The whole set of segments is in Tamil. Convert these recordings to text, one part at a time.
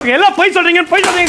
எல்லாம் போய் சொல்றீங்க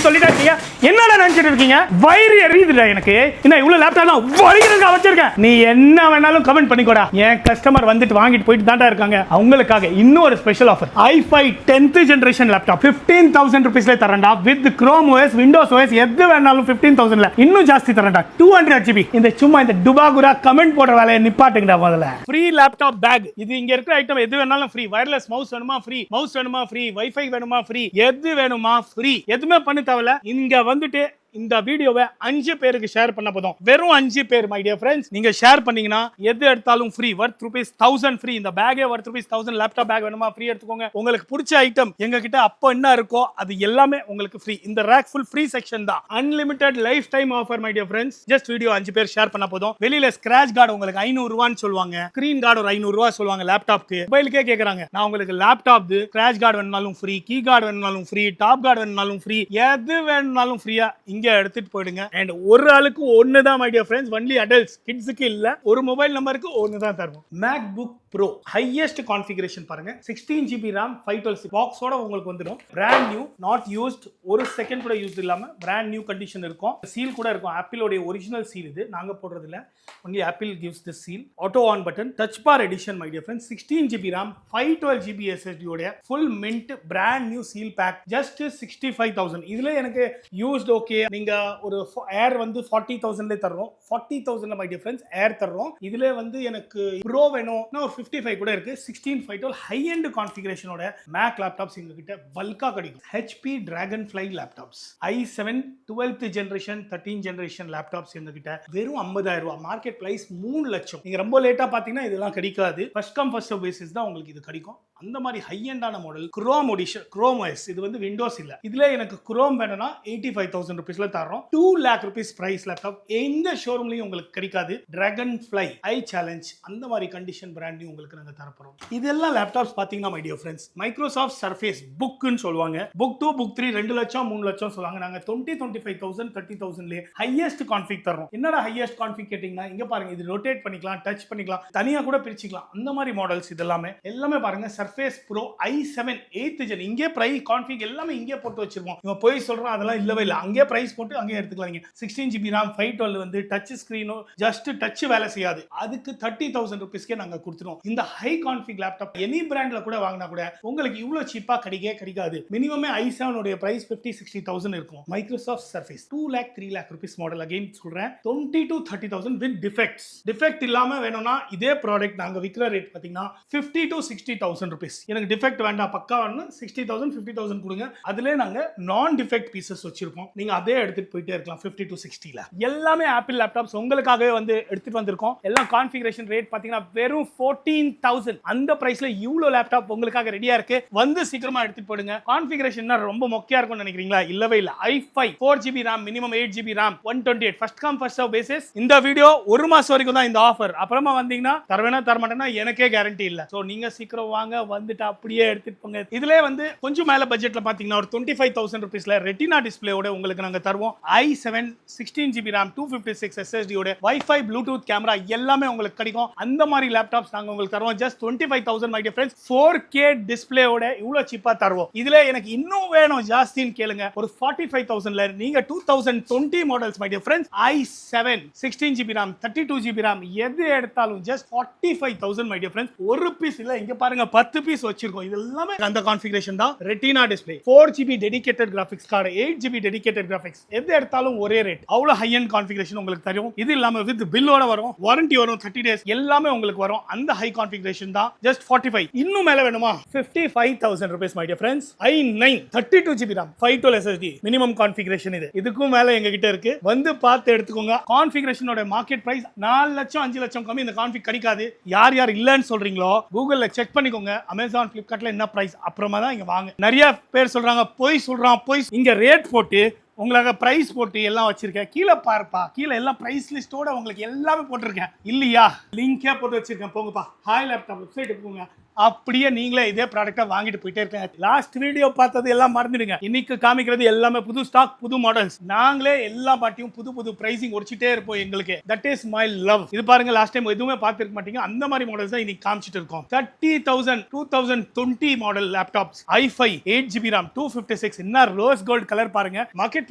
சொல்லிட்டாங்க. என்னடா நினைச்சிட்டு இருக்கீங்க? வயிறு எரியுதுடா எனக்கு. என்ன இவ்வளவு லேப்டாப்லாம் வலிக்கிறதுக்காக வச்சிருக்கேன். நீ என்ன வேணாலும் கமெண்ட் பண்ணிக்கோடா. என் கஸ்டமர் வந்துட்டு வாங்கிட்டு போயிட்டு தான்டா இருக்காங்க. அவங்களுக்காக இன்னும் ஒரு special offer. i5 10th generation laptop 15,000 rupeesல தரேன்டா. With Chrome OS, Windows OS எது வேணாலும் 15,000ல இன்னும் ஜாஸ்தி தரேன்டா. 200 GB. இந்த சும்மா இந்த டுபாகுரா கமெண்ட் போடுற வேலையை நிப்பாட்டுங்கடா முதல்ல. Free laptop bag. இது இங்க இருக்கிற ஐட்டம் எது வேணாலும் ஃப்ரீ. வயர்லெஸ் மவுஸ் வேணுமா ஃப்ரீ. மவுஸ் வேணுமா ஃப்ரீ. வைஃபை வேணுமா ஃப்ரீ. எது வேணுமா ஃப்ரீ. எதுவுமே பண்ண தேவையில்ல. இங்க வந்துட்டு இந்த வீடியோவை 5 பேருக்கு ஷேர் பண்ண போதும். வெறும் 5 பேர் மை டியர் ஃப்ரெண்ட்ஸ். நீங்க ஷேர் பண்ணீங்கன்னா எது எடுத்தாலும் ஃப்ரீ. வர்த் ₹1000 ஃப்ரீ. இந்த பேக்கே வர்த் ₹1000. லேப்டாப் பேக் வேணுமா ஃப்ரீ எடுத்துக்கோங்க. உங்களுக்கு பிடிச்ச ஐட்டம் எங்க கிட்ட அப்போ என்ன இருக்கோ அது எல்லாமே உங்களுக்கு ஃப்ரீ. இந்த ரேக் ஃபுல் ஃப்ரீ செக்ஷன் தான். Unlimited life time offer my dear friends. Just video 5 பேர் ஷேர் பண்ண போதும். வெளியில ஸ்கிராட்ச் கார்டு உங்களுக்கு ₹500 சொல்லுவாங்க. ஸ்கிரீன் கார்டு ஒரு ₹500 சொல்லுவாங்க. லேப்டாப்க்கு மொபைலுக்கே கேக்குறாங்க. நான் உங்களுக்கு லேப்டாப் ஸ்கிராட்ச் கார்டு வேணும்னாலும் ஃப்ரீ, கீ கார்டு வேணும்னாலும் ஃப்ரீ, டாப் கார்டு வேணும்னாலும் ஃப்ரீ, எது வேணும்னாலும் ஃப்ரீயா இங்க எடுத்துட்டு போயிடுங்க. And ஒரு ஆளுக்கு ஒன்னு தான் my dear friends. only adults, kidsக்கு இல்ல. ஒரு மொபைல் நம்பருக்கு ஒன்னு தான் தருவோம். MacBook Pro highest configuration பாருங்க. 16 GB RAM 512 பாக்ஸோட உங்களுக்கு வந்துடும். brand new, not used, ஒரு செகண்ட் கூட யூஸ் இல்லாம brand new condition இருக்கும். சீல் கூட இருக்கும். ஆப்பிளோட ஒரிஜினல் சீல் இது. நாங்க போடுறது இல்ல. only Apple gives this seal. auto on button, touch bar edition my dear friends. 16 GB RAM 512 GB SSD ஓட full mint brand new seal pack just 65,000. இதுல எனக்கு used okay. நீங்க ஒரு ஏர் வந்து 40,000ல தர்றோம். 40,000ல மை டியர் ஃப்ரெண்ட்ஸ் ஏர் தர்றோம். இதுல வந்து எனக்கு ப்ரோ வேணும்னா ஒரு 55 கூட இருக்கு. 16 ஹை எண்ட் கான்ஃபிகரேஷனோட மேக் லேப்டாப்ஸ் எங்க கிட்ட பல்கா கிடைக்கும். HP Dragonfly laptops, i7 12th generation 13 generation laptops எங்க கிட்ட வெறும் ₹50,000. மார்க்கெட் பிரைஸ் 3 லட்சம். நீங்க ரொம்ப லேட்டா பாத்தீங்கன்னா இதெல்லாம் கிடைக்காது. First come first serve basis தான் உங்களுக்கு இது கிடைக்கும். அந்த மாதிரி ஹை எண்டான model Chrome edition, Chrome OS. இது வந்து விண்டோஸ் இல்ல. இதுல எனக்கு Chrome வேணும்னா 85,000 rupeesல தரோம். 2 lakh rupees பிரைஸ் லேப்டாப் எந்த ஷோரூம்லயும் உங்களுக்கு கிடைக்காது. Dragonfly ஐ சேலஞ்ச் அந்த மாதிரி கண்டிஷன் பிராண்ட் உங்களுக்கு நாங்க தரப்போறோம். இதெல்லாம் லேப்டாப்ஸ் பாத்தீங்கன்னா my dear friends Microsoft Surface புக்னு சொல்லுவாங்க. புக் 2 புக் 3 2 லட்சம் 3 லட்சம் சொல்லுவாங்க. நாங்க 25,000 30,000ல ஹையஸ்ட் கான்ஃபிக் தரோம். என்னடா ஹையஸ்ட் கான்ஃபிக் கேட்டிங்கன்னா இங்க பாருங்க. இது ரொட்டேட் பண்ணிக்கலாம், டச் பண்ணிக்கலாம், தனியா கூட பிரிச்சுக்கலாம். அந்த மாதிரி மாடல்ஸ் இதெல்லாமே பாருங்க. Surface Pro i7 8th gen. இங்கே பிரைஸ் கான்ஃபிக் எல்லாமே இங்கே போட்டு வச்சிருக்கோம். இவங்க போய் சொல்றோம் அதெல்லாம் இல்லவே இல்ல. அங்கே பிரைஸ் போட்டு அங்கே எடுத்துக்கலாம். 16 GB RAM 512 வந்து டச் ஸ்கிரீனோ ஜஸ்ட் டச் வேலை செய்யாது. அதுக்கு 30,000 rupeesக்கே நாங்க கொடுத்துறோம். இந்த ஹை கான்ஃபிக் லேப்டாப் எனி பிராண்ட்ல கூட வாங்கினா கூட உங்களுக்கு இவ்வளவு சீப்பா கிடைக்காது. மினிமமே i7 உடைய பிரைஸ் 50-60,000 இருக்கும். Microsoft Surface 2 lakh 3 lakh rupees model again சொல்றேன். 20,000-30,000 வித் டிஃபெக்ட்ஸ். டிஃபெக்ட் இல்லாம வேணும்னா இதே ப்ராடக்ட் நாங்க விக்கிற ரேட் பாத்தீங்கன்னா 50,000-60,000 rupees. எனக்கு டிஃபெக்ட் வேண்டாம், பக்கா வேணும் 60,000 50,000 கொடுங்க. அதுல நாங்க நான் டிஃபெக்ட் பீசஸ் வச்சிருப்போம். நீங்க அதே எடுத்துட்டு போயிட்டே இருக்கலாம். 50-60ல எல்லாமே ஆப்பிள் லேப்டாப்ஸ் உங்களுக்காகவே வந்து எடுத்துட்டு வந்திருக்கோம். எல்லாம் கான்ஃபிகரேஷன் ரேட் பாத்தீங்கன்னா வெறும் 14,000. அந்த பிரைஸ்ல இவ்வளவு லேப்டாப் உங்களுக்காக ரெடியா இருக்கு. வந்து சீக்கிரமா எடுத்துட்டு போடுங்க. கான்ஃபிகரேஷன் ரொம்ப மொக்கையா இருக்கும்னு நினைக்கிறீங்களா? இல்லவே இல்ல. i5 4 GB RAM minimum 8 GB RAM 128 first come first serve basis. இந்த வீடியோ ஒரு மாசம் வரைக்கும் தான் இந்த ஆஃபர். அப்புறமா வந்தீங்கன்னா தரவேனா தர மாட்டேன்னா எனக்கே கேரண்டி இல்ல. சோ நீங்க சீக்கிரம் வாங்க, வந்துட்டு அப்படியே எடுத்துட்டு போங்க. இதுல வந்து கொஞ்சம் மேல பட்ஜெட்ல பாத்தீங்கன்னா ஒரு 25,000 rupeesல ரெட்டினா டிஸ்ப்ளேயோட உங்களுக்கு நாங்க தருவோம். i7 16 GB RAM 256 SSD ஓட Wi-Fi Bluetooth கேமரா எல்லாமே உங்களுக்கு கிடைக்கும். அந்த மாதிரி லேப்டாப்ஸ் நாங்க உங்களுக்கு தருவோம். Just 25,000 my dear friends. 4K டிஸ்ப்ளேயோட இவ்வளவு சீப்பா தருவோம். இதுல எனக்கு இன்னும் வேணும் ஜாஸ்தின்னு கேளுங்க. ஒரு 45,000ல நீங்க 2020 models my dear friends i7 16 GB RAM 32 GB RAM எது எடுத்தாலும் ஜஸ்ட் 45,000 மை டியர் ஃப்ரெண்ட்ஸ். ஒரு பீஸ் இல்ல, இங்க பாருங்க 10 பீஸ் வச்சிருக்கோம். இது எல்லாமே அந்த கான்ஃபிகரேஷன் தான். Retina display, 4 GB dedicated graphics card, 8 GB dedicated graphics, எது எடுத்தாலும் ஒரே ரேட். அவ்வளவு ஹை எண்ட் கான்ஃபிகரேஷன் உங்களுக்கு தரும். இது இல்லாம வித் பில்லோட வரும், வாரண்டி வரும், 30 days எல்லாமே உங்களுக்கு வரும். அந்த ஹை கான்ஃபிகரேஷன் தான். ஜஸ்ட் 45. இன்னும் மேல வேணுமா? 55,000 rupees my dear friends. i9 32 GB RAM 512 SSD minimum configuration. இதுக்கும் மேல எங்க கிட்ட இருக்கு. வந்து பார்த்து எடுத்துக்கோங்க. கான்ஃபிகரேஷனோட மார்க்கெட் பிரைஸ் 4 லட்சம் 5 லட்சம் கம்மி இந்த கான்ஃபிக் கிடைக்காது. யார் இல்லன்னு சொல்றீங்களோ கூகுள்ல செக் பண்ணிக்கோங்க. Amazon Flipkartல என்ன பிரைஸ், அப்புறமா தான் இங்க வாங்க. நிறைய பேர் சொல்றாங்க போய் சொல்றான் போய். இங்க ரேட் போட்டு உங்களுக்கு பிரைஸ் போட்டு எல்லாம் வச்சிருக்கேன். கீழே பாருப்பா, கீழே எல்லாம் பிரைஸ் லிஸ்டோட உங்களுக்கு எல்லாமே போட்டிருக்கேன். இல்லையா லிங்கே போட்டு வச்சிருக்கேன். போங்கப்பா, ஹாய் லேப்டாப் வெப்சைட் போங்க. அப்படியே நீங்களே இதே ப்ராடக்ட்டை வாங்கிட்டு போயிட்டே இருக்காங்க. லாஸ்ட் வீடியோ பார்த்தது எல்லாம் மறந்துடுங்க. இன்னைக்கு காமிக்கிறது எல்லாமே புது ஸ்டாக், புது மாடல்ஸ். நாங்களே எல்லா பாட்டியும் புது புது பிரைசிங் ஒடிச்சிட்டே இருப்போம் எங்களுக்கு. That is my love. இது பாருங்க, லாஸ்ட் டைம் எதுவுமே பார்த்திருக்க மாட்டீங்க. அந்த மாதிரி மாடல்ஸ் தான் இன்னைக்கு காமிச்சிட்டு இருக்கோம். 30,000 2020 model laptops i5 8GB RAM 256 என்ன ரோஸ் கோல்ட் கலர் பாருங்க. Market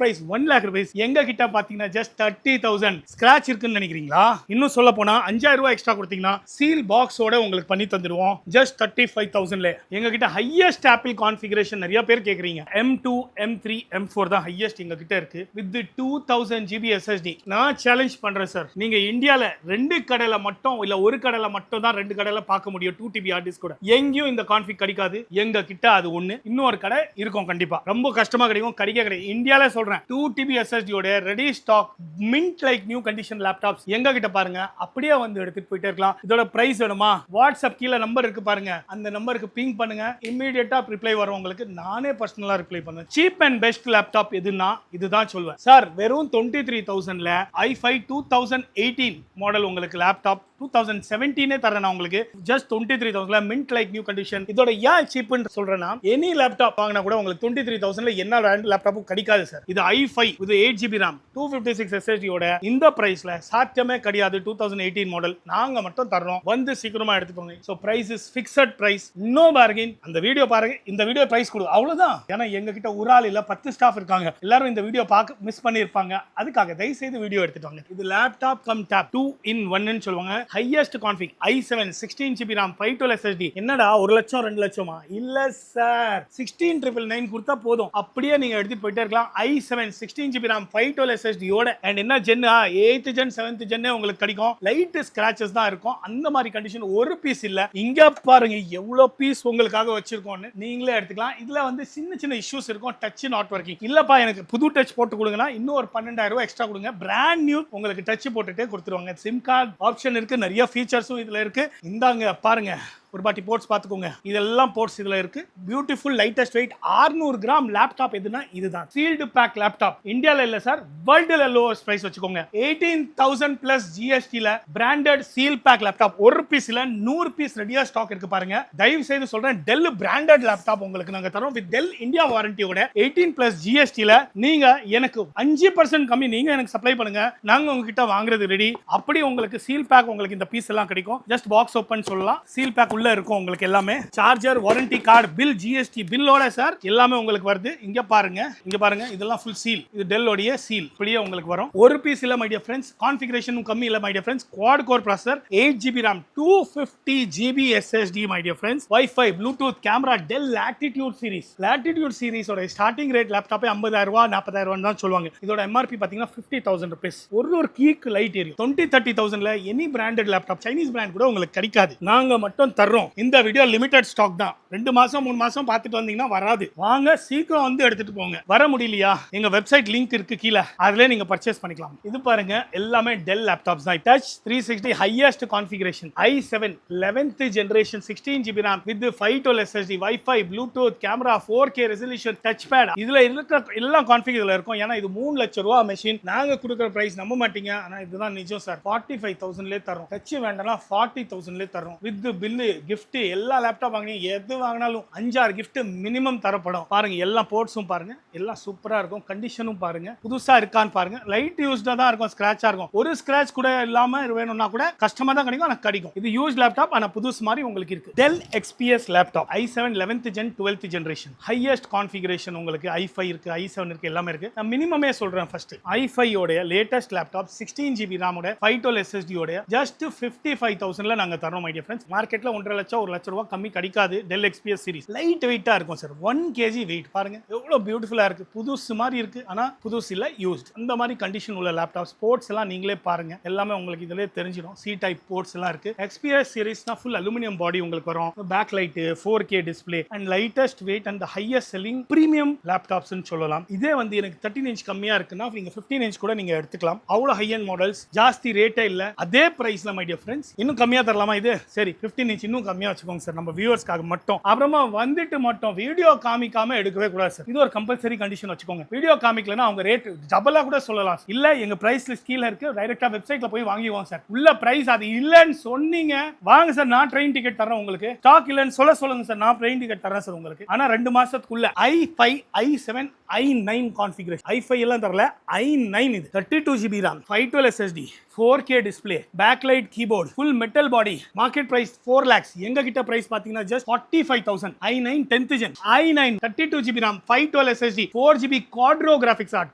price 1 lakh rupees. எங்க கிட்ட பாத்தீங்கன்னா ஜஸ்ட் 30,000. ஸ்கிராட்ச் இருக்குன்னு நினைக்கிறீங்களா? இன்னும் சொல்ல போனா 5,000 ரூபாய் எக்ஸ்ட்ரா கொடுத்தீங்கன்னா சீல் பாக்ஸோட உங்களுக்கு பண்ணி தந்துடுவோம். ஜஸ்ட் 35,000ல. எங்க கிட்ட ஹையஸ்ட் ஆப்பிள் கான்ஃபிகரேஷன் நிறைய பேர் கேக்குறீங்க. M2 M3 M4 தான் ஹையஸ்ட் எங்க கிட்ட இருக்கு. With 2000 GB SSD. நான் சேலஞ்ச் பண்றேன் சார், நீங்க இந்தியால 2 கடையில மட்டும் இல்ல ஒரு கடையில மட்டும் தான் 2 கடையில பார்க்க முடியும் 2TB ஹார்ட் டிஸ்க் கூட. எங்கேயும் இந்த கான்ஃபிக் கிடைக்காது. எங்க கிட்ட அது ஒண்ணு. இன்னொரு கடை இருக்கும் கண்டிப்பா. ரொம்ப கஷ்டமா கிடைக்கும், கிடைக்காது. இந்தியால சொல்றேன் 2TB SSD ஓட ready stock mint like new condition laptops எங்க கிட்ட பாருங்க. அப்படியே வந்து எடுத்துட்டு போயிட்டே இருக்கலாம். இதோட பிரைஸ் வேணுமா? வாட்ஸ்அப் கீழ நம்பர் இருக்கு பாருங்க, அந்த நம்பருக்கு பிங் பண்ணுங்க. இமிடியேட்டா ரிப்ளை வரும் உங்களுக்கு. நானே பர்சனலா ரிப்ளை பண்ணுவேன். சீப் அண்ட் பெஸ்ட் லேப்டாப் எதுனா இதுதான் சொல்வேன் சார். வெறும் 23,000ல i5 2018 மாடல் உங்களுக்கு லேப்டாப் 2017 தரேன் நான் உங்களுக்கு. ஜஸ்ட் 23,000ல மின்ட் லைக் நியூ கண்டிஷன். இதோட ஏன் சீப்னு சொல்றேன்னா, எனி லேப்டாப் வாங்கினா கூட உங்களுக்கு 23,000ல என்ன லேப்டாப்பும் கிடைக்காது சார். இது i5 இது 8GB RAM 256 SSD ஓட இந்த பிரைஸ்ல சாத்தியமே கிடையாது. 2018 மாடல் நாங்க மட்டும் தர்றோம். வந்து சீக்கிரமா எடுத்துக்கோங்க. So price is fixed price, no bargain. அந்த வீடியோ பாருங்க, இந்த வீடியோ பிரைஸ் கொடு, அவ்வளவுதான். ஏன்னா எங்க கிட்ட ஒரு ஆள் இல்ல 10 ஸ்டாஃப் இருக்காங்க. எல்லாரும் இந்த வீடியோ பார்க்க மிஸ் பண்ணிருப்பாங்க. அதுக்காக தயவு செய்து வீடியோ எடுத்துட்டு வாங்க. இது லேப்டாப் கம் டேப் 2 in 1 ன்னு சொல்லுவாங்க. Highest config i7 16GB RAM 512 SSD. என்னடா 1 லட்சம் 2 லட்சமா? இல்ல சார், 16,999 கொடுத்தா போதும். அப்படியே நீங்க எடுத்துட்டு போயிட்டே இருக்கலாம். i7 16GB RAM 512 SSD ஓட. அண்ட் என்ன gen 8th gen 7th gen உங்களுக்கு கிடைக்கும். லைட் ஸ்கிராச்சஸ் தான் இருக்கும். அந்த மாதிரி கண்டிஷன் ஒரு பீஸ் இல்ல. இங்க பாருங்க எவ்வளவு பீஸ் உங்களுக்காக வச்சிருக்கோம்னு. நீங்களே எடுத்துக்கலாம். இதுல வந்து சின்ன சின்ன இஷ்யூஸ் இருக்கும். Touch not working. இல்லப்பா எனக்கு புது டச் போட்டு கொடுங்கன்னா இன்னும் ஒரு 12,000 ரூபாய் எக்ஸ்ட்ரா கொடுங்க. பிராண்ட் நியூ உங்களுக்கு டச் போட்டுட்டே கொடுத்துருவாங்க. சிம் கார்டு ஆப்ஷன் இருக்கு, நிறைய ஃபீச்சர்ஸும் இதுல இருக்கு. இந்தாங்க பாருங்க, ஒரு பாட்டி போர்ட்ஸ் பார்த்துக்கோங்க. இதெல்லாம் போர்ட்ஸ் இதுல இருக்கு. Beautiful lightest weight 600 gram laptop எதுனா இதுதான். Sealed pack laptop. இந்தியால இல்ல சார், வேர்ல்டுல லோவஸ்ட் பிரைஸ் வச்சுக்கோங்க. 18,000 பிளஸ் ஜிஎஸ்டில பிராண்டட் சீல் பேக் லேப்டாப். ஒரு பீஸ் இல்ல 100 பீஸ் ரெடியா ஸ்டாக் இருக்கு பாருங்க. தயவு செய்து சொல்றேன், டெல் பிராண்டட் லேப்டாப் உங்களுக்கு நாங்க தரோம். வித் டெல் இந்தியா வாரண்டியோட 18 பிளஸ் ஜிஎஸ்டில நீங்க எனக்கு 5% கம்மி நீங்க எனக்கு சப்ளை பண்ணுங்க. நாங்க உங்ககிட்ட வாங்குறது ரெடி. அப்படி உங்களுக்கு சீல் பேக் உங்களுக்கு இந்த பீஸ் எல்லாம் கிடைக்கும். ஜஸ்ட் பாக்ஸ் ஓபன் சொல்லலாம். சீல் பேக் உள்ள இருக்கும் உங்களுக்கு எல்லாமே. Charger, warranty card, bill, GST பில்லோட சார் எல்லாமே உங்களுக்கு வருது. இங்க பாருங்க, இங்க பாருங்க, இதெல்லாம் ஃபுல் சீல். இது டெல் உடைய சீல். இப்படியே உங்களுக்கு வரும். ஒரு பீஸ் இல்ல மை டியர் ஃப்ரெண்ட்ஸ். கான்ஃபிகரேஷனும் கம்மி இல்ல my dear friends. Quad core processor, 8GB RAM 250GB SSD my dear friends. Wifi, bluetooth, camera, Dell latitude series. Latitude சீரிஸோட ஸ்டார்டிங் ரேட் லேப்டாப்பே 50,000 ரூபாய் 40,000 தான் சொல்லுவாங்க. இதோட எம்ஆர்பி பாத்தீங்கன்னா 50,000 rupees. ஒரு கீக்கு லைட் எரியும். 20-30,000ல any branded laptop Chinese brand கூட உங்களுக்கு கிடைக்காது. நாங்க மட்டும் தர்றோம். இந்த வீடியோ லிமிடெட் ஸ்டாக் தான். 2 மாசம் 3 மாசம் பார்த்துட்டு வந்தீங்கன்னா வராது. வாங்க சீக்கிரம் வந்து எடுத்துட்டு போங்க. வர முடியலையா, எங்க வெப்சைட் லிங்க் இருக்கு கீழே, அதுல நீங்க பர்ச்சேஸ் பண்ணிக்கலாம். இது பாருங்க எல்லாமே டெல் லேப்டாப்ஸ் தான். Touch 360 highest configuration i7 11th generation 16GB RAM with 512 SSD, Wi-Fi, Bluetooth, camera, 4K resolution, touch pad. இதுல இருக்க எல்லா கான்ஃபிக் இதுல இருக்கும். ஏன்னா இது 3 லட்சம் ரூபாய் மெஷின். நாங்க கொடுக்குற பிரைஸ் நம்ப மாட்டீங்க, ஆனா இதுதான் நிஜம் சார். 45,000லே தரோம். டச் வேண்டாம்னா 40,000லே தரோம். வித் பில்லு, gift, எல்லா லேப்டாப் வாங்கினீங்க எது வாங்கினாலும் 5-6 gift மினிமம் தரப்படும். பாருங்க எல்லா போர்ட்ஸும் பாருங்க, எல்லாம் சூப்பரா இருக்கும். கண்டிஷனும் பாருங்க, புதுசா இருக்கான்னு பாருங்க. லைட் யூஸ்டா தான் இருக்கும், ஸ்கிராட்சா இருக்கும். ஒரு ஸ்கிராட்ச் கூட இல்லாம வேணும்னா கூட கஷ்டமா தான் கிடைக்கும், ஆனா கிடைக்கும். இது யூஸ் லேப்டாப், ஆனா புதுசு மாதிரி உங்களுக்கு இருக்கு. Dell XPS laptop i7 11th gen 12th generation highest configuration உங்களுக்கு. i5 இருக்கு, i7 இருக்கு, எல்லாமே இருக்கு. நான் மினிமமே சொல்றேன். ஃபர்ஸ்ட் i5 ஓட லேட்டஸ்ட் லேப்டாப் 16GB RAM ஓட 512 SSD ஓட ஜஸ்ட் 55,000ல நாங்க தரோம் மை டியர் ஃப்ரெண்ட்ஸ். மார்க்கெட்ல 1.5 லட்சம் 1 லட்சம் ரூபாய் கம்மி கிடைக்காது. டெல் XPS சீரிஸ் லைட் வெயிட்டா இருக்கும் சார். 1 kg வெயிட் பாருங்க எவ்வளவு பியூட்டிஃபுல்லா இருக்கு. புதுசு மாதிரி இருக்கு, ஆனா புதுசு இல்ல, யூஸ்ட். அந்த மாதிரி கண்டிஷன் உள்ள லேப்டாப். ஸ்போர்ட்ஸ் எல்லாம் நீங்களே பாருங்க, எல்லாமே உங்களுக்கு இதுலயே தெரிஞ்சிடும். சி டைப் போர்ட்ஸ் எல்லாம் இருக்கு. XPS சீரிஸ்னா ஃபுல் அலுமினியம் பாடி உங்களுக்கு வரும். Back light, 4K display and lightest weight and highest selling premium laptops சொல்லலாம். இதே வந்து எனக்கு 13 inch கம்மியா இருக்குன்னா நீங்க 15 inch கூட நீங்க எடுத்துக்கலாம். அவ்வளவு ஹை எண்ட் மாடல்ஸ். ஜாஸ்தி ரேட்டே இல்ல, அதே பிரைஸ்ல மை டியர் ஃப்ரெண்ட்ஸ். இன்னும் கம்மியா தரலாமா? இது சரி 15 inch இன்னும் இன்னும் கம்மியா வச்சுக்கோங்க சார், நம்ம வியூவர்ஸ்க்காக மட்டும். அப்புறமா வந்துட்டு மட்டும் வீடியோ காமிக்காம எடுக்கவே கூடாது சார், இது ஒரு கம்பல்சரி கண்டிஷன் வச்சுக்கோங்க. வீடியோ காமிக்கலன்னா அவங்க ரேட் டபுளா கூட சொல்லலாம். இல்ல எங்க பிரைஸ் லிஸ்ட் கீழ இருக்கு, டைரக்டா வெப்சைட்ல போய் வாங்கிவோம் சார். உள்ள பிரைஸ் அது இல்லன்னு சொன்னீங்க, வாங்க சார் நான் ட்ரெயின் டிக்கெட் தரேன் உங்களுக்கு. ஸ்டாக் இல்லன்னு சொல்லுங்க சார், நான் ட்ரெயின் டிக்கெட் தரேன் சார் உங்களுக்கு. ஆனா 2 மாசத்துக்குள்ள i5 i7 i9 configuration. i5 எல்லாம் தரல, i9 இது 32GB RAM, 512 SSD, 4K display, backlight keyboard, full metal body. Market price 4 lakhs. எங்க கிட்ட பிரைஸ் பாத்தீங்கன்னா just 45,000. i9 10th gen, i9 32GB RAM, 512 SSD, 4GB quadro graphics card.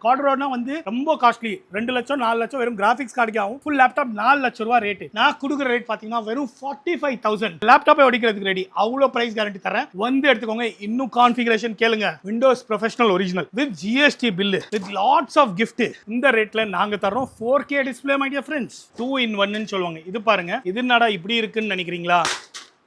quadroனா வந்து ரொம்ப காஸ்ட்லி, 2 லட்சம் 4 லட்சம் வெறும் கிராபிக்ஸ் கார்டுக்கு ஆகும். ஃபுல் லேப்டாப் 4 லட்சம் ரூபாய் ரேட். நான் கொடுக்குற ரேட் பாத்தீங்கன்னா வெறும் 45,000. லேப்டாப்பை ஒடிக்கிறதுக்கு ரெடி, அவ்வளவு பிரைஸ் கேரண்டி தரேன். வந்து எடுத்துக்கோங்க. இன்னும் கான்ஃபிகரேஷன் கேளுங்க. Windows professional original with GST bill with lots of gift. இந்த ரேட்ல நாங்க தரோம் 4K display my dear friends. 2 in 1 ன்னு சொல்லுவாங்க. இது பாருங்க, இது என்னடா இப்படி இருக்குன்னு நினைக்கிறீங்களா?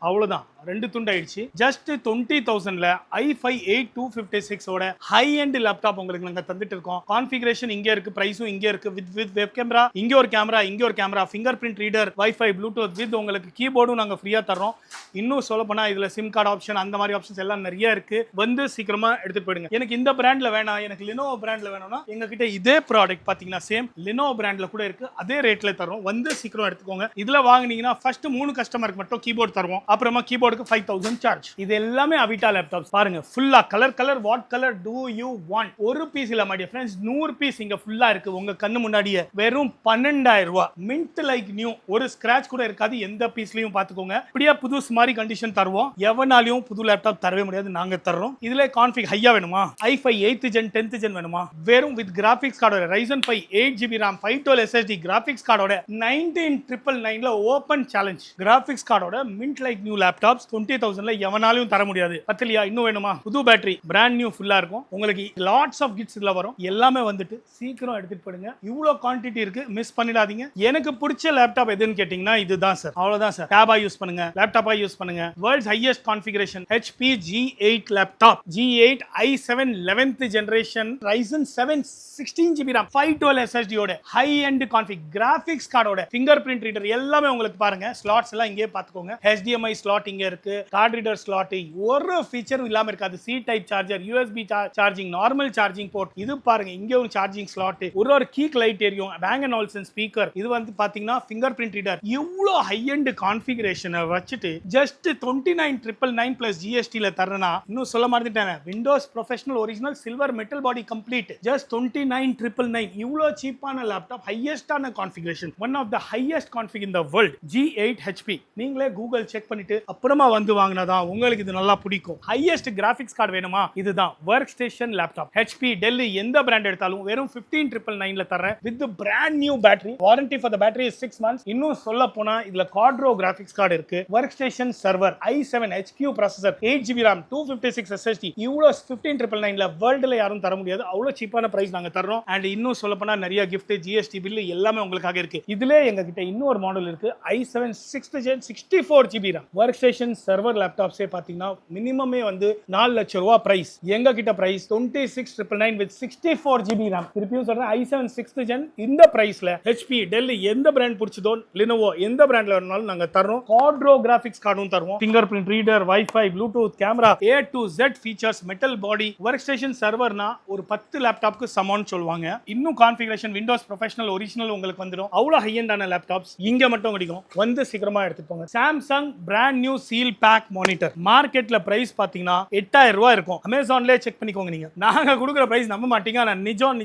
அவ்வளவுதான், 2 துண்டு ஆயிடுச்சு. ஜஸ்ட் 20,000ல i5 8256 ஓட ஹை எண்ட் லேப்டாப் உங்களுக்கு நாங்க தந்துட்டு இருக்கோம். கான்ஃபிகரேஷன் இங்க இருக்கு, பிரைஸும் இங்க இருக்கு. வித் வெப் கேமரா, இங்க ஒரு கேமரா, இங்க ஒரு camera, finger print reader, wifi, Bluetooth with உங்களுக்கு கீபோர்டும் நாங்க ஃப்ரீயா தர்றோம். இன்னும் சொல்ல போனா இதுல சிம் கார்டு ஆப்ஷன் அந்த மாதிரி ஆப்ஷன்ஸ் எல்லாம் நிறைய இருக்கு. வந்து சீக்கிரமா எடுத்துட்டு போயிடுங்க. எனக்கு இந்த பிராண்ட்ல வேணாம், எனக்கு லினோவோ பிராண்ட்ல வேணும்னா எங்க கிட்ட இதே ப்ராடக்ட் பாத்தீங்கன்னா சேம் லினோவோ பிராண்ட்ல கூட இருக்கு, அதே ரேட்ல தரோம். வந்து சீக்கிரம் எடுத்துக்கோங்க. இதுல வாங்குனீங்கன்னா ஃபர்ஸ்ட் 3 கஸ்டமருக்கு மட்டும் கீபோர்ட் தருவோம். அப்புறமா கீபோர்டுக்கு 5,000 சார்ஜ். இது எல்லாமே அவிட்டா லேப்டாப்ஸ். பாருங்க ஃபுல்லா colour what colour to you want. ஒரு பீஸ் இல்ல மை டியர் ஃப்ரெண்ட்ஸ், 100 பீஸ் இங்க ஃபுல்லா இருக்கு உங்க கண்ணு முன்னாடியே. வெறும் 12,000 ரூபாய். மின்ட் லைக் நியூ, ஒரு ஸ்கிராட்ச் கூட இருக்காது எந்த பீஸ்லயும். பாத்துக்கோங்க, இப்படியே புதுசு மாதிரி கண்டிஷன் தருவோம். எவனாலையும் புது லேப்டாப் தரவே முடியாது, நாங்க தர்றோம். இதுல கான்ஃபிக் ஹையா வேணுமா, i5 8th gen 10th gen வேணுமா, வெறும் வித் கிராபிக்ஸ் கார்டோட Ryzen 5 8GB RAM 512 SSD graphics கார்டோட 19,999ல ஓபன் சேலஞ்ச் கிராபிக்ஸ் கார்டோட மின்ட் லைக் நியூ லேப்டாப்ஸ் 20,000ல எவனாலையும் தர முடியாது. பத்தலையா? இன்னும் வேணுமா? புது பேட்டரி, பிராண்ட் நியூ ஃபுல்லா இருக்கும். உங்களுக்கு லாட்ஸ் ஆஃப் கிஃப்ட்ஸ் இதுல வரும். எல்லாமே வந்துட்டு சீக்கிரம் எடுத்துட்டு போடுங்க. இவ்வளவு குவாண்டிட்டி இருக்கு, மிஸ் பண்ணிடாதீங்க. எனக்கு பிடிச்ச லேப்டாப் எதுன்னு கேட்டீங்கன்னா இதுதான் சார். அவ்வளவுதான் சார். டேபா யூஸ் பண்ணுங்க, லேப்டாப்பா யூஸ் பண்ணுங்க. World's highest configuration HP G8 laptop, G8 i7 11th generation Ryzen 7 16GB RAM 512 SSD ஓட ஹை எண்ட் கான்ஃபிக் கிராபிக்ஸ் கார்டோட ஃபிங்கர் பிரிண்ட் ரீடர் எல்லாமே உங்களுக்கு பாருங்க. ஸ்லாட்ஸ் எல்லாம் இங்கே பாத்துக்கோங்க. HDMI ஸ்லாட் இங்க இருக்கு, கார்டு ரீடர் ஸ்லாட், ஒரு ஃபீச்சரும் இல்லாம இருக்காது. C type charger, USB charging, normal charging port. இது பாருங்க, இங்க ஒரு சார்ஜிங் ஸ்லாட், ஒரு கீக் லைட் எரியும், Bang & Olufsen ஸ்பீக்கர். இது வந்து பாத்தீங்கன்னா ஃபிங்கர் பிரிண்ட் ரீடர். இவ்ளோ ஹை எண்ட் கான்ஃபிகரேஷனை வச்சுட்டு ஜஸ்ட் 29,999 பிளஸ் GST ல தரனா, இன்னும் சொல்ல மறந்துட்டேன். Windows professional original silver metal body complete just 29,999. இவ்ளோ சீப்பான லேப்டாப், ஹையஸ்டான configuration, one of the highest config in the world. G8 HP. நீங்களே கூகுள் செக் பண்ணிட்டு அப்புறமா வந்து வாங்கினதான் உங்களுக்கு இது நல்லா பிடிக்கும். ஹையஸ்ட் கிராபிக்ஸ் கார்டு வேணுமா, இதுதான் work station laptop. HP, Dell, எந்த பிராண்ட் எடுத்தாலும் வெறும் 15,999ல தரேன் with brand new battery. Warranty for the battery 6 months. இன்னும் சொல்ல போனா இதுல quadro கிராபிக்ஸ் கார்டு இருக்கு, work station server, i7 HQ processor, 8GB RAM 256 SSD. இவ்வளவு 15,999ல வேர்ல்ட்ல யாரும் தர முடியாது. அவ்வளவு சீப்பான பிரைஸ் நாங்க தர்றோம். அண்ட் இன்னும் சொல்ல போனா நிறைய gift, GST பில் எல்லாமே உங்களுக்காக இருக்கு. இதுல எங்க கிட்ட இன்னொரு மாடல் இருக்கு, i7 6th gen 64GB RAM work station server லேப்டாப்ஸே பாத்தீங்கன்னா மினிமமே வந்து 4 லட்சம் ரூபாய் பிரைஸ். எங்க கிட்ட பிரைஸ் 26,999 with 64GB RAM. திருப்பியும் சொல்றேன், i7 6th gen இந்த பிரைஸ்ல HP, டெல் எந்த பிராண்ட் பிடிச்சதோ, லினோவோ எந்த பிராண்ட்ல வேணாலும் நாங்க தர்றோம். quadro கிராபிக்ஸ் கார்டும் தருவோம். Fingerprint reader, wifi, bluetooth, camera, A to Z features, metal body, work station சர்வர்னா ஒரு 10 லேப்டாப்க்கு சமம்னு சொல்லுவாங்க. இன்னும் கான்ஃபிகரேஷன் விண்டோஸ் ப்ரொஃபஷனல் ஒரிஜினல் உங்களுக்கு வந்துடும். அவ்வளவு ஹை எண்டான லேப்டாப்ஸ் இங்க மட்டும் கிடைக்கும். வந்து சீக்கிரமா எடுத்துட்டு போங்க. Samsung brand new seal pack monitor மார்க்கெட்ல பிரைஸ் பாத்தீங்கன்னா 8,000 ரூபாய் இருக்கும். அமேசான்லயே செக் பண்ணிக்கோங்க. நீங்க நாங்க கொடுக்குற பிரைஸ் நம்ப மாட்டீங்க, ஆனா நிஜம்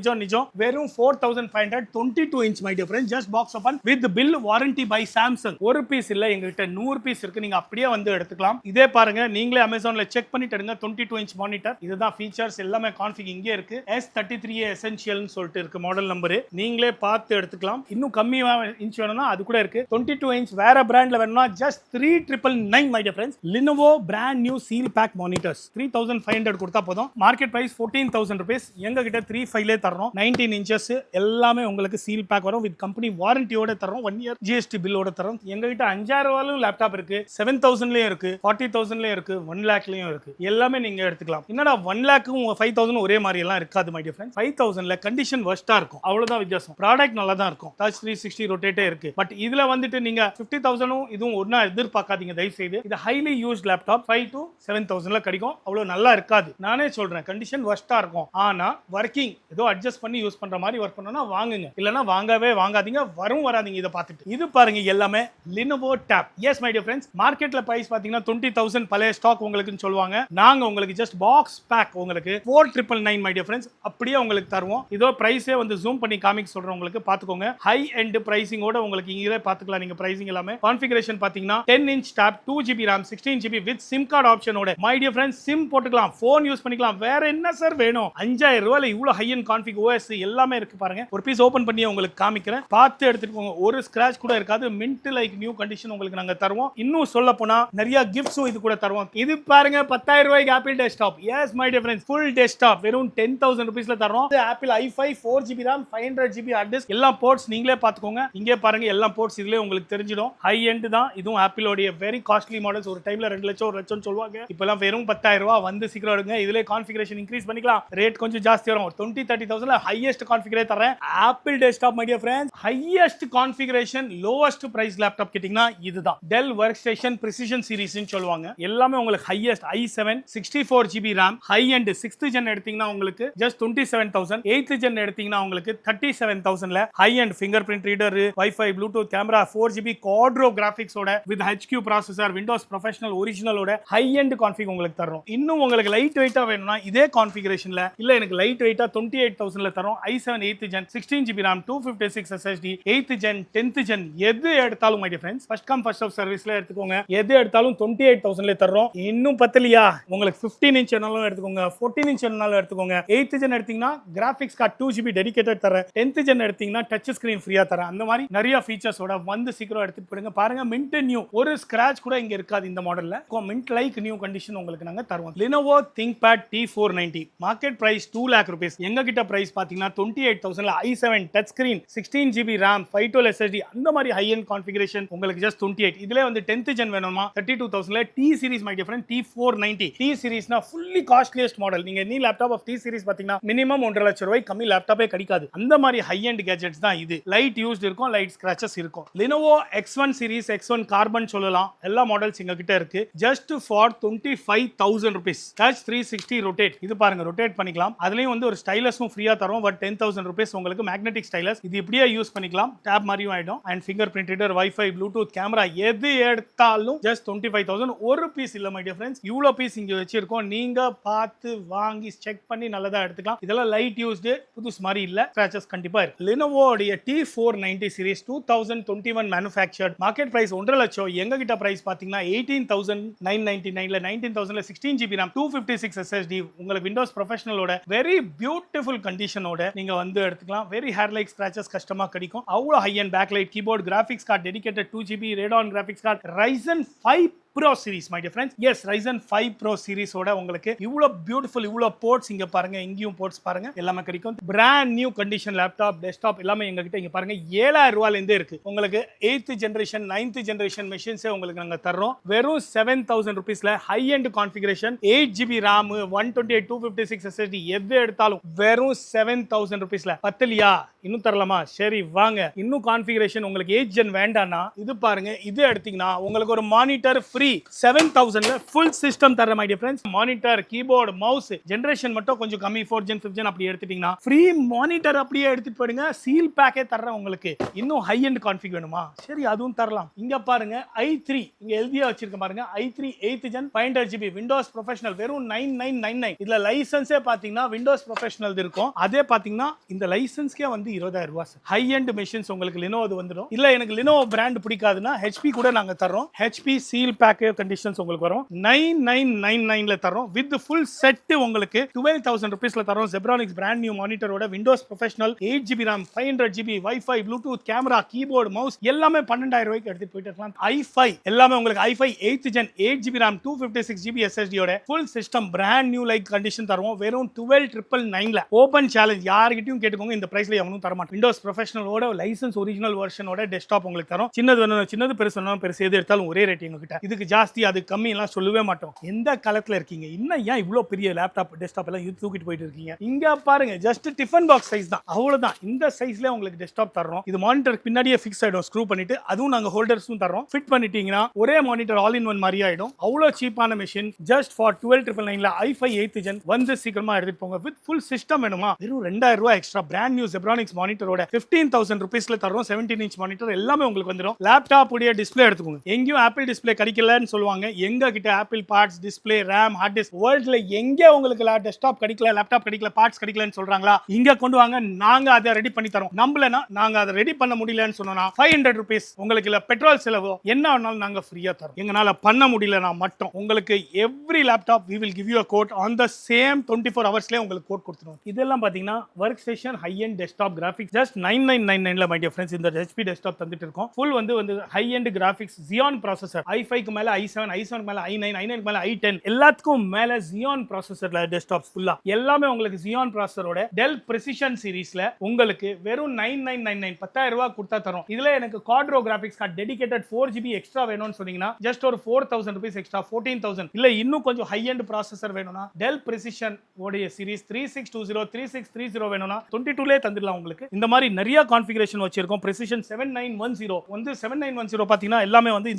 வெறும் 4,500 22 inch my dear friends. Just box open with bill, warranty by Samsung. ஒரு பீஸ் இல்ல, எங்ககிட்ட 100 பீஸ் இருக்கு. நீங்க அப்படியே வந்து எடுத்துக்கலாம். இதே பாருங்க, நீங்களே அமேசான்ல செக் பண்ணிட்டு எடுங்க. 22 inch மானிட்டர். இதுதான் ஃபீச்சர்ஸ் எல்லாமே. கான்ஃபிக் இங்கே இருக்கு. S33A எசென்ஷியல் சொல்லிட்டு இருக்கு மாடல் நம்பர். நீங்களே பார்த்து எடுத்துக்கலாம். இன்னும் கம்மியா இன்ச் வேணும்னா அது கூட இருக்கு. 22 inch வேற பிராண்ட்ல வேணும்னா just 3,999 my dear friends. Lenovo brand new seal pack monitors 3,500 கொடுத்தா போதும். Market price 14,000 rupees. எங்க கிட்ட 3.5 லே தரோம். 19 inches எல்லாமே உங்களுக்கு சீல் பேக் வரும். வித் கம்பெனி வாரண்டியோட தரோம். 1 year GST பில்லோட தரோம். எங்க கிட்ட 5,000 ரூபாயிலும் லேப்டாப் இருக்கு, 7,000லயும் இருக்கு, 40,000லயும் இருக்கு, 1 lakhலயும் இருக்கு. எல்லாமே நீங்க எடுத்துக்கலாம். என்னடா 1 lakhக்கும் 5,000 ஒரே மாதிரி எல்லாம் இருக்காது மை டியர் ஃப்ரெண்ட்ஸ். 5,000ல கண்டிஷன் வர்ஸ்டா இருக்கும், அவ்வளவுதான் வித்தியாசம். ப்ராடக்ட் நல்லா தான் இருக்கும். டச் 360 ரொட்டேட்டே இருக்கு. பட் இதுல வந்துட்டு நீங்க 50,000ம் இதுவும் ஒண்ணா எதிர்பார்க்காதீங்க. மாட்டீங்க தயவு செய்து. இது ஹைலி யூஸ்ட் லேப்டாப் 5 to 7000ல கிடைக்கும். அவ்வளவு நல்லா இருக்காது, நானே சொல்றேன். கண்டிஷன் வர்ஸ்டா இருக்கும். ஆனா வர்க்கிங் ஏதோ அட்ஜஸ்ட் பண்ணி யூஸ் பண்ற மாதிரி ஒர்க் பண்ணனும்னா வாங்குங்க, இல்லனா வாங்கவே வாங்காதீங்க. வராதீங்க இத பார்த்துட்டு. இது பாருங்க எல்லாமே Lenovo Tab. S my dear friends, மார்க்கெட்ல பிரைஸ் பாத்தீங்கன்னா 20000 பழைய ஸ்டாக் உங்களுக்குன்னு சொல்லுவாங்க. நாங்க உங்களுக்கு ஜஸ்ட் பாக்ஸ் பேக் உங்களுக்கு 4999 மை டியர் ஃப்ரெண்ட்ஸ் அப்படியே உங்களுக்கு தருவோம். இதோ பிரைஸே வந்து ஜூம் பண்ணி காமிக்க சொல்றேன் உங்களுக்கு, பாத்துக்கோங்க. ஹை எண்ட் பிரைசிங்கோட உங்களுக்கு இங்கே பாத்துக்கலாம். நீங்க பிரைசிங் எல்லாமே கான்ஃபிகரேஷன் பாத்தீங்கன்னா 10 inch tab 2GB RAM 16GB with sim card ஆப்ஷனோட மை டியர் ஃப்ரெண்ட்ஸ் சிம் போட்டுக்கலாம், போன் யூஸ் பண்ணிக்கலாம். வேற என்ன சார் வேணும்? 5000 ரூபாயில இவ்வளவு ஹை எண்ட் கான்ஃபிக் OS எல்லாமே இருக்கு பாருங்க. ஒரு பீஸ் ஓபன் பண்ணி உங்களுக்கு காமிக்கிறேன், பார்த்து எடுத்துட்டு போங்க. ஒரு ஸ்கிராட்ச் கூட இருக்காது. மின்ட் லைக் நியூ கண்டிஷன் உங்களுக்கு நாங்க தருவோம். இன்னும் சொல்ல போனா நிறைய கிஃப்ட்ஸும் இது கூட தருவோம். இது பாருங்க 10000 ரூபாய்க்கு apple desktop. S my dear friends, full desktop வெறும் 10000 ரூபீஸ்ல தரோம். Apple i5 4GB RAM 500GB hard disk எல்லா போர்ட்ஸ் நீங்களே பாத்துக்கோங்க. இங்கே பாருங்க எல்லா போர்ட்ஸ் இதுலயே உங்களுக்கு தெரிஞ்சிடும். ஹை எண்ட் தான் இதுவும். ஆப்பிளோட வெரி காஸ்ட்லி மாடல்ஸ். ஒரு டைம்ல 2 லட்சம் 1 லட்சம் சொல்லுவாங்க. இப்பெல்லாம் வெறும் 10000 ரூபாய். வந்து சீக்கிரம் எடுங்க. இதுல கான்ஃபிகரேஷன் இன்க்ரீஸ் பண்ணிக்கலாம். ரேட் கொஞ்சம் ஜாஸ்தி வரும். 20-30,000ல ஹையஸ்ட் கான்ஃபிகரேஷன் தரேன். Apple desktop my dear friends, highest configuration lowest price laptop கேட்டிங்கன்னா இதுதான். டெல் ஒர்க் ஸ்டேஷன் பிரிசிஷன் சீரிஸ்னு சொல்லுவாங்க. எல்லாமே உங்களுக்கு highest i7 64GB RAM high end 6th gen எடுத்தீங்கன்னா உங்களுக்கு ஜஸ்ட் 27000. 8th ஜென் எடுத்தீங்கன்னா உங்களுக்கு 37000ல high end fingerprint reader, wifi, bluetooth camera, 4GB quadro graphics ஓட with HQ processor, Windows professional ஒரிஜினலோட ஹை எண்ட் கான்ஃபிக் உங்களுக்கு தரோம். இன்னும் உங்களுக்கு லைட் வெயிட்டா வேணும்னா இதே கான்ஃபிகரேஷன்ல இல்ல எனக்கு லைட் வெயிட்டா 28000ல தரோம். i7 8th gen 16GB RAM 256 SSD 8th gen 10th gen எது எடுத்தாலும் my dear friends first come first serve சர்வீஸ்ல எடுத்துக்கோங்க. எது எடுத்தாலும் 28000ல தரோம். இன்னும் பத்தலையா உங்களுக்கு 15 inch வேணாலும் எடுத்துக்கோங்க, 14 inch வேணாலும் எடுத்துக்கோங்க. 8th ஜென் எடுத்தீங்கன்னா கிராபிக்ஸ் கார்டு 2GB டெடிகேட்டட் தரேன். 10th ஜென் எடுத்தீங்கன்னா டச் ஸ்கிரீன் ஃப்ரீயா தரேன். அந்த மாதிரி நிறைய ஃபீச்சர்ஸோட வந்து சீக்கிரம் எடுத்துட்டு போடுங்க. பாருங்க மின்ட் நியூ, ஒரு ஸ்கிராட்ச் கூட இங்க இருக்காது இந்த மாடல்ல. மின்ட் லைக் நியூ கண்டிஷன் உங்களுக்கு நாங்க தருவோம். Lenovo ThinkPad T490 market price 2 lakh rupees. எங்க கிட்ட பிரைஸ் பாத்தீங்கன்னா 28000ல i7 touch screen 16GB RAM 512 SSD அந்த மாதிரி ஹை எண்ட் கான்ஃபிகரேஷன் உங்களுக்கு ஜஸ்ட் 28. இதுல வந்து 10th ஜென் வேணுமா 32000ல T series my dear friend T490. T series-னா fully costliest மாடல். நீங்க நீ லேப்டாப் ஆஃப் T series பாத்தீங்கன்னா மினிமம் 1.5 லட்சம் ரூபாய் கம்மி லேப்டாப்பே கிடைக்காது. அந்த மாதிரி ஹை எண்ட் கேஜெட்ஸ் தான் இது. லைட் யூஸ்ட் இருக்கும், லைட் ஸ்கிராச்சஸ் இருக்கும். Lenovo X1 series X1 Carbon சொல்லலாம். எல்லா மாடல்ஸ் எங்க கிட்ட இருக்கு. Just for 25000 rupees. Touch 360 rotate. இது பாருங்க ரொட்டேட் பண்ணிக்கலாம். அதுலயும் வந்து ஒரு ஸ்டைலஸும் ஃப்ரீயா தரோம். பட் 10000 rupees உங்களுக்கு மேக்னெட்டிக் ஸ்டைலஸ். இது இப்படியே யூஸ் பண்ணிக்கலாம். டேப் மாதிரியும் ஆயிடும். And finger print reader, wifi, bluetooth camera எது எடுத்தாலும் ஜஸ்ட் 25000. ஒரு பீஸ் இல்ல மை டியர் ஃப்ரெண்ட்ஸ், இவ்ளோ பீஸ் இங்க வச்சிருக்கோம். நீங்க பார்த்து வாங்கி செக் பண்ணி நல்லதா எடுத்துக்கலாம். இதெல்லாம் லைட் யூஸ்டு, புதுசு மாதிரி இல்ல. ஸ்கிராச்சஸ் கண்டிப்பா இருக்கு. Lenovo உடைய T490 series 2021 manufactured. Market price 1.5 லட்சம். எங்க கிட்ட பிரைஸ் பாத்தீங்கன்னா 18999ல 19000ல 16GB RAM 256 SSD உங்களுக்கு விண்டோஸ் ப்ரொஃபஷனலோட வெரி பியூட்டிஃபுல் கண்டிஷனோட நீங்க வந்து எடுத்துக்கலாம். வெரி ஹேர் லைக் ஸ்கிராச்சஸ் கஷ்டமா கிடைக்கும். அவ்வளவு high and back light keyboard, graphics card dedicated 2GB Radeon graphics card, Ryzen 5 Pro series my dear friends. Yes, Ryzen 5 Pro series ஓட உங்களுக்கு இவ்ளோ பியூட்டிஃபுல் இவ்ளோ போர்ட்ஸ் இங்க பாருங்க, இங்கேயும் போர்ட்ஸ் பாருங்க எல்லாமே கிடைக்கும். Brand new condition laptop, desktop எல்லாமே எங்க கிட்ட இங்க பாருங்க 7000 ரூபாயில இருந்தே இருக்கு. உங்களுக்கு 8th ஜெனரேஷன் 9th ஜெனரேஷன் மெஷின்ஸே உங்களுக்கு நாங்க தர்றோம். வெறும் 7000 ரூபீஸ்ல high end configuration 8GB RAM 128 256 SSD எது எடுத்தாலும் வெறும் 7000 ரூபீஸ்ல. பத்தலியா இன்னும் தரலாமா? சரி வாங்க. இன்னும் கான்ஃபிகரேஷன் உங்களுக்கு 8th ஜென் வேண்டாம்னா இது பாருங்க, இது எடுத்தீங்கன்னா உங்களுக்கு ஒரு மானிட்டர் ஃப்ரீ 7000ல ஃபுல் சிஸ்டம் தர my dear friends. Monitor, keyboard, mouse generation மட்டும் கொஞ்சம் கம்மி 4th ஜென் 5th ஜென் அப்படி எடுத்துட்டீங்கன்னா ஃப்ரீ மானிட்டர் அப்படியே எடுத்துட்டு போடுங்க. சீல் பேக்கே தர்றேன் உங்களுக்கு. இன்னும் ஹை எண்ட் கான்ஃபிக் வேணுமா? சரி அதுவும் தரலாம். இங்க பாருங்க i3 இங்க எழுதியா வச்சிருக்க பாருங்க. i3 8th gen 500GB Windows professional வெறும் 9999. இதுல லைசென்ஸே பாத்தீங்கன்னா விண்டோஸ் ப்ரொஃபஷனல் இருக்கும். அதே பாத்தீங்கன்னா இந்த லைசென்ஸ்க்கே வந்து 20000 ரூபாய். ஹை எண்ட் மெஷின்ஸ் உங்களுக்கு Lenovo வந்துடும். இல்ல எனக்கு Lenovo பிராண்ட் பிடிக்காதுன்னா HP கூட நாங்க தர்றோம். HP சீல் பேக் கண்டிஷன்ஸ் உங்களுக்கு வரும். 9999ல தரோம். வித் ஃபுல் செட் உங்களுக்கு 12000 ரூபீஸ்ல தரோம். Zebronics பிராண்ட் நியூ மானிட்டரோட Windows professional 8GB RAM 500GB wifi, bluetooth camera, keyboard, mouse எல்லாமே 12000 ரூபாய்க்கு எடுத்துட்டு போயிட்டு இருக்கலாம். i5 எல்லாமே உங்களுக்கு i5 8th gen 8GB RAM 256GB SSD ஓட full system brand new like condition தருவோம். வெறும் 12999ல. ஓபன் சேலஞ்ச் யார்கிட்டயும் கேட்டுக்கோங்க, இந்த பிரைஸ்ல எவனும் தர மாட்டோம். விண்டோஸ் ப்ரொஃபஷனலோட லைசென்ஸ் ஒரிஜினல் வெர்ஷனோட டெஸ்க்டாப் உங்களுக்கு தரோம். சின்னது வேணும் சின்னது, பெருசு வேணும் பெருசு, எது எடுத்தாலும் ஒரே ரேட் எங்க கிட்ட. இதுக்கு இதுக்கு ஜாஸ்தி அது கம்மி எல்லாம் சொல்லவே மாட்டோம். எந்த காலத்துல இருக்கீங்க, இன்னும் ஏன் இவ்வளோ பெரிய லேப்டாப் டெஸ்க்டாப் எல்லாம் தூக்கிட்டு போயிட்டு இருக்கீங்க? இங்க பாருங்க, ஜஸ்ட் டிஃபன் பாக்ஸ் சைஸ் தான், அவ்வளவுதான். இந்த சைஸ்ல உங்களுக்கு டெஸ்க்டாப் தர்றோம். இது மானிட்டருக்கு பின்னாடியே ஃபிக்ஸ் ஆயிடும், ஸ்க்ரூ பண்ணிட்டு. அதுவும் நாங்க ஹோல்டர்ஸும் தர்றோம். ஃபிட் பண்ணிட்டீங்கன்னா ஒரே மானிட்டர் ஆல் இன் ஒன் மாதிரி ஆயிடும். அவ்வளோ சீப்பான machine, just for 12,999 i5 8th gen. வந்து சீக்கிரமா எடுத்துட்டு போங்க. வித் ஃபுல் சிஸ்டம் வேணுமா, வெறும் 2000 ரூபாய் எக்ஸ்ட்ரா பிராண்ட் நியூ ஜெப்ரானிக்ஸ் மானிட்டரோட 15,000 rupeesல தர்றோம். 17 inch மானிட்டர் எல்லாமே உங்களுக்கு வந்துடும். லேப்டாப் உடைய டிஸ்ப்ளே எடுத்துக்கோங்க. எங்கேயும் ஆப்பிள் டிஸ்ப்ளே கிடைக்கலன்னு சொல்லுவாங்க. எங்க கிட்ட Apple parts, display, RAM, hard disk வேர்ல்ட்ல எங்க உங்களுக்கு டெஸ்க்டாப் கிடைக்கல, லேப்டாப் கிடைக்கல, பார்ட்ஸ் கிடைக்கலன்னு சொல்றாங்களா, இங்க கொண்டு வாங்க, நாங்க அதை ரெடி பண்ணி தரோம். நம்பலனா நாங்க அதை ரெடி பண்ண முடியலன்னு சொன்னா 500 rupees உங்களுக்கு இல்ல பெட்ரோல் செலவோ என்ன வேணாலும் நாங்க ஃப்ரீயா தரோம். எங்கனால பண்ண முடியலனா மட்டும் உங்களுக்கு every laptop we will give you a quote on the same 24 hours-ல உங்களுக்கு கோட் கொடுத்துருவோம். இதெல்லாம் பாத்தீங்கன்னா work station high end desktop graphics just 9999ல மை டியர் ஃப்ரெண்ட்ஸ் இந்த HP டெஸ்க்டாப் தந்துட்டு இருக்கோம். ஃபுல் வந்து high end graphics Xeon processor, i5 க்கு மேல i7, i7 க்கு மேல i9, i9 க்கு மேல i10 எல்லாத்துக்கும் மேல Xeon ப்ராசஸர்ல டெஸ்க்டாப்ஸ் ஃபுல்லா எல்லாமே உங்களுக்கு Xeon ப்ராசஸரோட Dell Precision சீரிஸ்ல உங்களுக்கு வெறும் 9999 10000 ரூபாய் கொடுத்தா தரோம். இதுல எனக்கு Quadro graphics card dedicated 4GB extra வேணும்னு சொன்னீங்கன்னா ஜஸ்ட் ஒரு 4000 rupees எக்ஸ்ட்ரா 14,000. இல்ல இன்னும் கொஞ்சம் ஹை எண்ட் ப்ராசஸர் வேணும்னா Dell Precision ஓடைய சீரிஸ் 3620 3630 வேணும்னா 22லே தந்துடலாம் உங்களுக்கு. இந்த மாதிரி நிறைய கான்ஃபிகரேஷன் வச்சிருக்கோம். Precision 7910 வந்து 7910 பாத்தீங்கன்னா எல்லாமே வந்து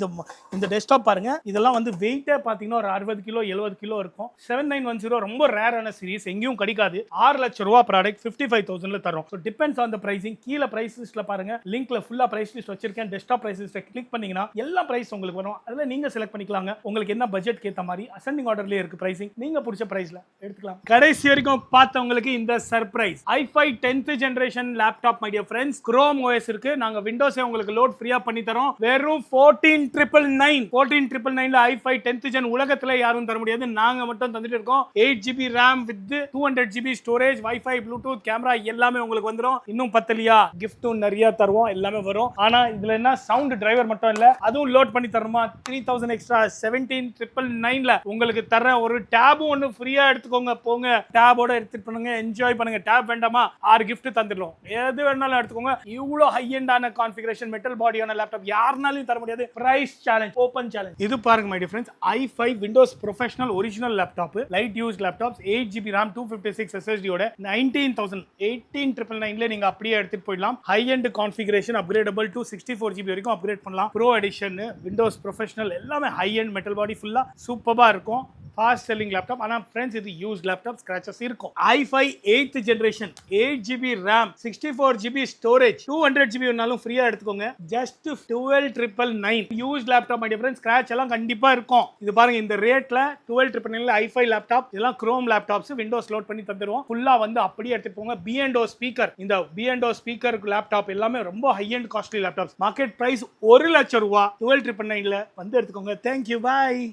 இந்த டெஸ்க்டாப் பாருங்க, இதெல்லாம் வந்து வெயிட்டே பாத்தீங்கன்னா ஒரு 60 கிலோ 70 கிலோ இருக்கும். 7910 ரொம்ப ரேரான சீரிஸ், எங்கேயும் கிடைக்காது. 6 லட்சம் ரூபாய் ப்ராடக்ட் 55,000ல தரோம். So depends on the pricing. கீழே பிரைஸ் லிஸ்ட்ல பாருங்க, லிங்க்ல ஃபுல்லா பிரைஸ் லிஸ்ட் வச்சிருக்கேன். டெஸ்க்டாப் பிரைஸ் லிஸ்ட் கிளிக் பண்ணீங்கன்னா எல்லா பிரைஸ் உங்களுக்கு வரும். அதுல நீங்க செலக்ட் பண்ணிக்கலாங்க. உங்களுக்கு என்ன பட்ஜெட் ஏத்த மாதிரி அசெண்டிங் ஆர்டர்லயே இருக்கு பிரைசிங். நீங்க பிடிச்ச பிரைஸ்ல எடுத்துக்கலாம். கடைசி வரைக்கும் பார்த்தவங்களுக்கு இந்த surprise i5 10th generation laptop my dear friends. Chrome OS இருக்கு. நாங்க விண்டோஸே உங்களுக்கு லோட் ஃப்ரீயா பண்ணி தரோம். வெறும் 14,999ல i5 10th gen உலகத்துல யாரும் தர முடியாது, நாங்க மட்டும் தந்துட்டு இருக்கோம். 8GB RAM with 200GB storage, wifi, bluetooth, camera எல்லாமே உங்களுக்கு வந்துரும். இன்னும் பத்தலையா, கிஃப்ட்டும் நிறைய தருவோம், எல்லாமே வரும். ஆனா இதுல என்ன சவுண்ட் டிரைவர் மட்டும் இல்ல, அதுவும் லோட் பண்ணி தரணுமா 3000 எக்ஸ்ட்ரா 17,999ல உங்களுக்கு தர ஒரு டேபும் ஒன்னு ஃப்ரீயா எடுத்துக்கோங்க. போங்க டேபோட எடுத்துட்டு பண்ணுங்க, என்ஜாய் பண்ணுங்க. டேப் வேண்டாமா 6 கிஃப்ட் தந்துடுறோம். எது வேணாலும் எடுத்துக்கோங்க. இவ்வளவு ஹை எண்டான கான்ஃபிகரேஷன் மெட்டல் பாடியான லேப்டாப் யாருனாலும் தர முடியாது. Price challenge, open challenge. இது பாருங்க my dear friends, i5 Windows professional original laptop, light use laptops, 8GB RAM 256 SSD ஓட 19,000 18,999ல நீங்க அப்படியே எடுத்துட்டு போயிடலாம். High end configuration upgradable to 64GB வரைக்கும் அப்கிரேட் பண்ணலாம். ப்ரோ எடிஷன், விண்டோஸ் ப்ரொஃபஷனல் எல்லாமே ஹை எண்ட் மெட்டல் பாடி ஃபுல்லா சூப்பரா இருக்கும். Fast selling laptop. ஆனா ஃப்ரெண்ட்ஸ் இது யூஸ் லேப்டாப், ஸ்கிராச்சஸ் இருக்கும். i5 8th generation 8GB RAM 64GB storage 200GB வேணாலும் ஃப்ரீயா எடுத்துக்கோங்க. Just 12,999 use laptop my dear friends. Scratch எல்லாம் கண்டிப்பா இருக்கும். இது பாருங்க, இந்த ரேட்ல 12,999ல i5 லேப்டாப். இதெல்லாம் Chrome லேப்டாப்ஸ், விண்டோஸ் லோட் பண்ணி தந்துருவோம். ஃபுல்லா வந்து அப்படியே எடுத்துட்டு போங்க. B&O ஸ்பீக்கர், இந்த B&O ஸ்பீக்கர் லேப்டாப் எல்லாமே ரொம்ப high end costly laptops. Market price 1 லட்சம் ரூபாய் 12,999ல வந்து எடுத்துக்கோங்க. தேங்க்யூ, பாய்.